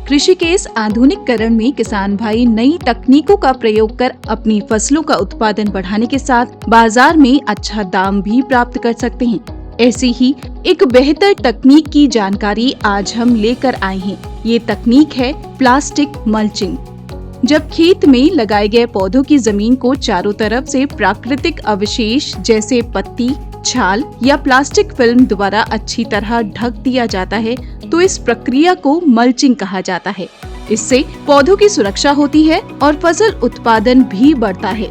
कृषि के इस आधुनिकीकरण में किसान भाई नई तकनीकों का प्रयोग कर अपनी फसलों का उत्पादन बढ़ाने के साथ बाजार में अच्छा दाम भी प्राप्त कर सकते हैं। ऐसी ही एक बेहतर तकनीक की जानकारी आज हम लेकर आए हैं। ये तकनीक है प्लास्टिक मल्चिंग। जब खेत में लगाए गए पौधों की जमीन को चारों तरफ से प्राकृतिक अवशेष जैसे पत्ती, छाल या प्लास्टिक फिल्म द्वारा अच्छी तरह ढक दिया जाता है तो इस प्रक्रिया को मल्चिंग कहा जाता है। इससे पौधों की सुरक्षा होती है और फसल उत्पादन भी बढ़ता है।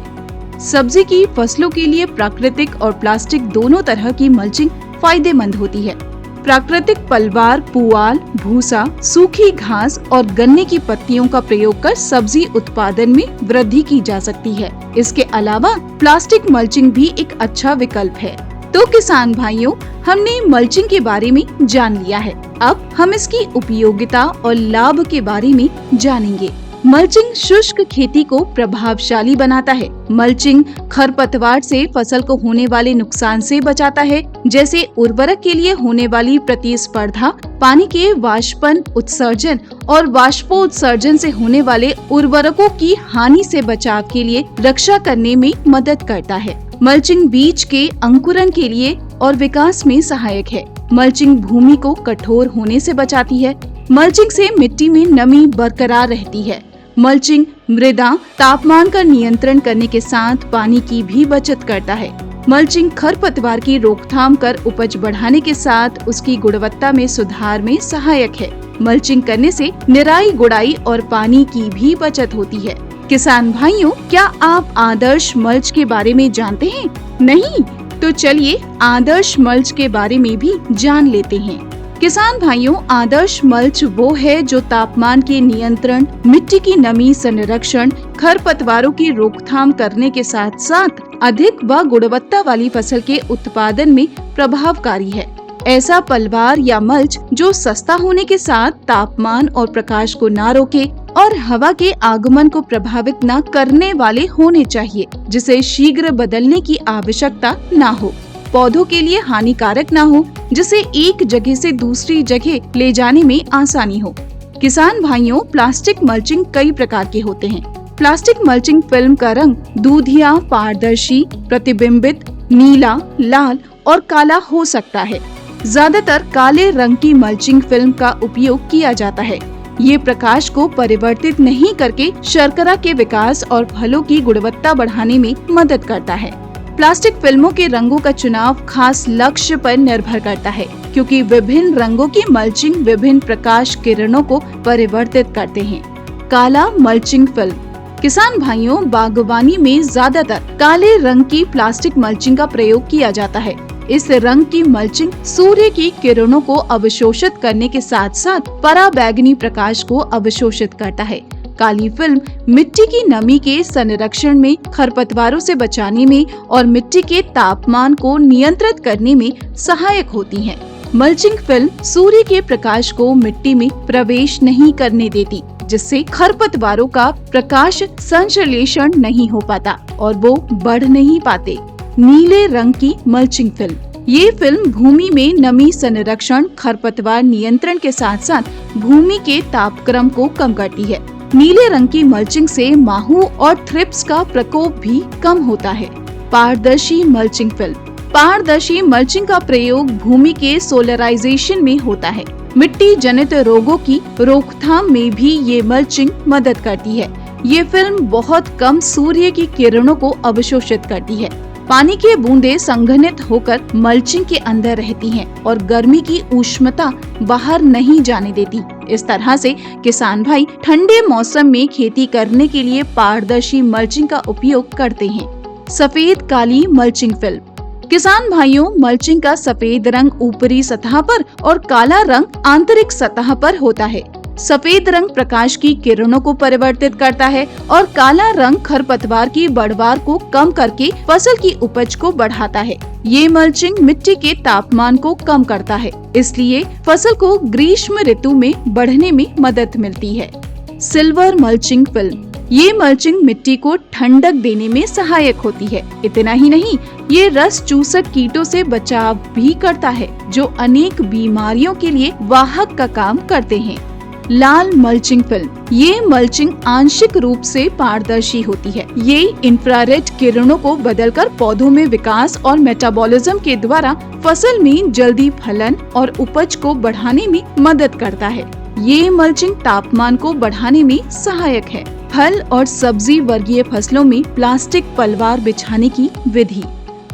सब्जी की फसलों के लिए प्राकृतिक और प्लास्टिक दोनों तरह की मल्चिंग फायदेमंद होती है। प्राकृतिक पलवार, पुआल, भूसा, सूखी घास और गन्ने की पत्तियों का प्रयोग कर सब्जी उत्पादन में वृद्धि की जा सकती है। इसके अलावा प्लास्टिक मल्चिंग भी एक अच्छा विकल्प है। तो किसान भाइयों, हमने मल्चिंग के बारे में जान लिया है। अब हम इसकी उपयोगिता और लाभ के बारे में जानेंगे। मल्चिंग शुष्क खेती को प्रभावशाली बनाता है। मल्चिंग खरपतवार से फसल को होने वाले नुकसान से बचाता है, जैसे उर्वरक के लिए होने वाली प्रतिस्पर्धा, पानी के वाष्पन उत्सर्जन और वाष्पोत्सर्जन से होने वाले उर्वरकों की हानि से बचाव के लिए रक्षा करने में मदद करता है। मल्चिंग बीज के अंकुरन के लिए और विकास में सहायक है। मल्चिंग भूमि को कठोर होने से बचाती है। मल्चिंग से मिट्टी में नमी बरकरार रहती है। मल्चिंग मृदा तापमान का नियंत्रण करने के साथ पानी की भी बचत करता है। मल्चिंग खरपतवार की रोकथाम कर उपज बढ़ाने के साथ उसकी गुणवत्ता में सुधार में सहायक है। मल्चिंग करने से निराई, गुड़ाई और पानी की भी बचत होती है। किसान भाइयों, क्या आप आदर्श मल्च के बारे में जानते हैं? नहीं? तो चलिए आदर्श मल्च के बारे में भी जान लेते हैं। किसान भाइयों, आदर्श मल्च वो है जो तापमान के नियंत्रण, मिट्टी की नमी संरक्षण, खरपतवारों की रोकथाम करने के साथ साथ अधिक व गुणवत्ता वाली फसल के उत्पादन में प्रभावकारी है। ऐसा पलवार या मल्च जो सस्ता होने के साथ तापमान और प्रकाश को ना रोके और हवा के आगमन को प्रभावित न करने वाले होने चाहिए, जिसे शीघ्र बदलने की आवश्यकता ना हो, पौधों के लिए हानिकारक ना हो, जिसे एक जगह से दूसरी जगह ले जाने में आसानी हो। किसान भाइयों, प्लास्टिक मल्चिंग कई प्रकार के होते हैं। प्लास्टिक मल्चिंग फिल्म का रंग दूधिया, पारदर्शी, प्रतिबिंबित, नीला, लाल और काला हो सकता है। ज्यादातर काले रंग की मल्चिंग फिल्म का उपयोग किया जाता है। ये प्रकाश को परिवर्तित नहीं करके शर्करा के विकास और फलों की गुणवत्ता बढ़ाने में मदद करता है। प्लास्टिक फिल्मों के रंगों का चुनाव खास लक्ष्य पर निर्भर करता है, क्योंकि विभिन्न रंगों की मल्चिंग विभिन्न प्रकाश किरणों को परिवर्तित करते हैं। काला मल्चिंग फिल्म। किसान भाइयों, बागवानी में ज्यादातर काले रंग की प्लास्टिक मल्चिंग का प्रयोग किया जाता है। इस रंग की मल्चिंग सूर्य की किरणों को अवशोषित करने के साथ साथ पराबैंगनी प्रकाश को अवशोषित करता है। काली फिल्म मिट्टी की नमी के संरक्षण में, खरपतवारों से बचाने में और मिट्टी के तापमान को नियंत्रित करने में सहायक होती है। मल्चिंग फिल्म सूर्य के प्रकाश को मिट्टी में प्रवेश नहीं करने देती, जिससे खरपतवारों का प्रकाश संश्लेषण नहीं हो पाता और वो बढ़ नहीं पाते। नीले रंग की मल्चिंग फिल्म। ये फिल्म भूमि में नमी संरक्षण, खरपतवार नियंत्रण के साथ साथ भूमि के तापक्रम को कम करती है। नीले रंग की मल्चिंग से माहू और थ्रिप्स का प्रकोप भी कम होता है। पारदर्शी मल्चिंग फिल्म। पारदर्शी मल्चिंग का प्रयोग भूमि के सोलराइजेशन में होता है। मिट्टी जनित रोगों की रोकथाम में भी ये मल्चिंग मदद करती है। ये फिल्म बहुत कम सूर्य की किरणों को अवशोषित करती है। पानी की बूंदें संघनित होकर मल्चिंग के अंदर रहती हैं और गर्मी की उष्णता बाहर नहीं जाने देती। इस तरह से किसान भाई ठंडे मौसम में खेती करने के लिए पारदर्शी मल्चिंग का उपयोग करते हैं। सफेद काली मल्चिंग फिल्म। किसान भाइयों, मल्चिंग का सफेद रंग ऊपरी सतह पर और काला रंग आंतरिक सतह पर होता है। सफेद रंग प्रकाश की किरणों को परिवर्तित करता है और काला रंग खरपतवार की बढ़वार को कम करके फसल की उपज को बढ़ाता है। ये मल्चिंग मिट्टी के तापमान को कम करता है, इसलिए फसल को ग्रीष्म ऋतु में बढ़ने में मदद मिलती है। Silver mulching film. ये मल्चिंग मिट्टी को ठंडक देने में सहायक होती है। इतना ही नहीं, ये रस चूसक कीटों से बचाव भी करता है, जो अनेक बीमारियों के लिए वाहक का काम करते हैं। लाल मल्चिंग फिल्म। ये मल्चिंग आंशिक रूप से पारदर्शी होती है। ये इंफ्रारेड किरणों को बदलकर पौधों में विकास और मेटाबॉलिज्म के द्वारा फसल में जल्दी फलन और उपज को बढ़ाने में मदद करता है। ये मल्चिंग तापमान को बढ़ाने में सहायक है। फल और सब्जी वर्गीय फसलों में प्लास्टिक पलवार बिछाने की विधि।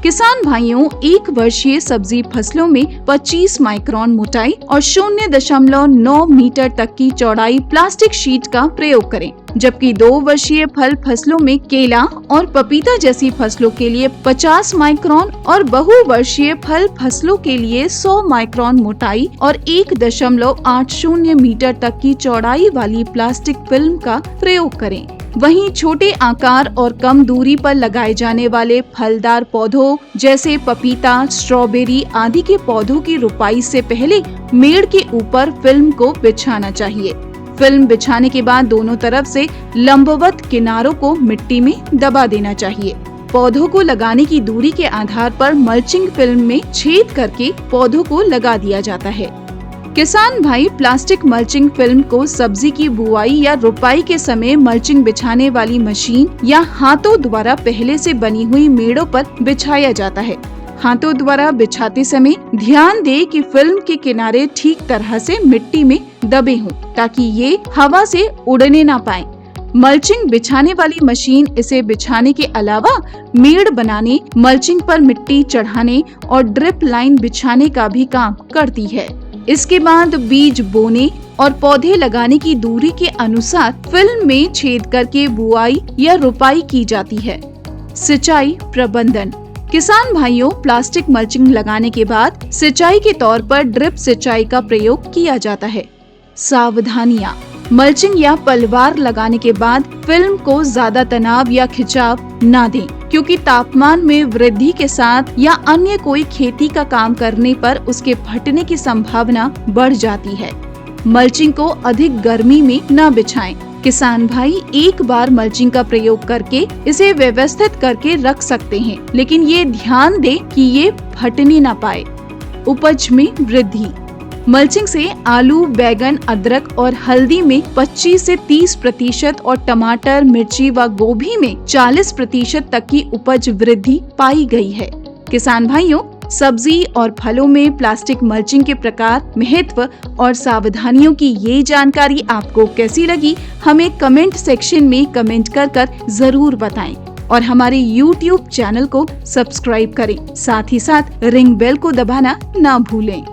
किसान भाइयों, 1 वर्षीय सब्जी फसलों में 25 माइक्रोन मोटाई और 0.9 मीटर तक की चौड़ाई प्लास्टिक शीट का प्रयोग करें, जबकि 2 वर्षीय फल फसलों में केला और पपीता जैसी फसलों के लिए 50 माइक्रोन और बहुवर्षीय फल फसलों के लिए 100 माइक्रोन मोटाई और 1.80 मीटर तक की चौड़ाई वाली प्लास्टिक फिल्म का प्रयोग करें। वहीं छोटे आकार और कम दूरी पर लगाए जाने वाले फलदार पौधों जैसे पपीता, स्ट्रॉबेरी आदि के पौधों की रोपाई से पहले मेड़ के ऊपर फिल्म को बिछाना चाहिए। फिल्म बिछाने के बाद दोनों तरफ से लंबवत किनारों को मिट्टी में दबा देना चाहिए। पौधों को लगाने की दूरी के आधार पर मल्चिंग फिल्म में छेद करके पौधों को लगा दिया जाता है। किसान भाई, प्लास्टिक मल्चिंग फिल्म को सब्जी की बुआई या रोपाई के समय मल्चिंग बिछाने वाली मशीन या हाथों द्वारा पहले से बनी हुई मेड़ों पर बिछाया जाता है। हाथों द्वारा बिछाते समय ध्यान दे कि फिल्म के किनारे ठीक तरह से मिट्टी में दबे हों, ताकि ये हवा से उड़ने ना पाए। मल्चिंग बिछाने वाली मशीन इसे बिछाने के अलावा मेड़ बनाने, मल्चिंग पर मिट्टी चढ़ाने और ड्रिप लाइन बिछाने का भी काम करती है। इसके बाद बीज बोने और पौधे लगाने की दूरी के अनुसार फिल्म में छेद करके बुआई या रोपाई की जाती है। सिंचाई प्रबंधन। किसान भाइयों, प्लास्टिक मल्चिंग लगाने के बाद सिंचाई के तौर पर ड्रिप सिंचाई का प्रयोग किया जाता है। सावधानियां। मल्चिंग या पलवार लगाने के बाद फिल्म को ज्यादा तनाव या खिंचाव न दें, क्योंकि तापमान में वृद्धि के साथ या अन्य कोई खेती का काम करने पर उसके फटने की संभावना बढ़ जाती है। मल्चिंग को अधिक गर्मी में न बिछाएं। किसान भाई, एक बार मल्चिंग का प्रयोग करके इसे व्यवस्थित करके रख सकते हैं, लेकिन ये ध्यान दें कि ये फटने न पाए। उपज में वृद्धि। मल्चिंग से आलू, बैगन, अदरक और हल्दी में 25 से 30% और टमाटर, मिर्ची व गोभी में 40% तक की उपज वृद्धि पाई गई है। किसान भाइयों, सब्जी और फलों में प्लास्टिक मल्चिंग के प्रकार, महत्व और सावधानियों की ये जानकारी आपको कैसी लगी, हमें कमेंट सेक्शन में कमेंट कर जरूर बताएं और हमारे YouTube चैनल को सब्सक्राइब करें। साथ ही साथ रिंग बेल को दबाना ना भूलें।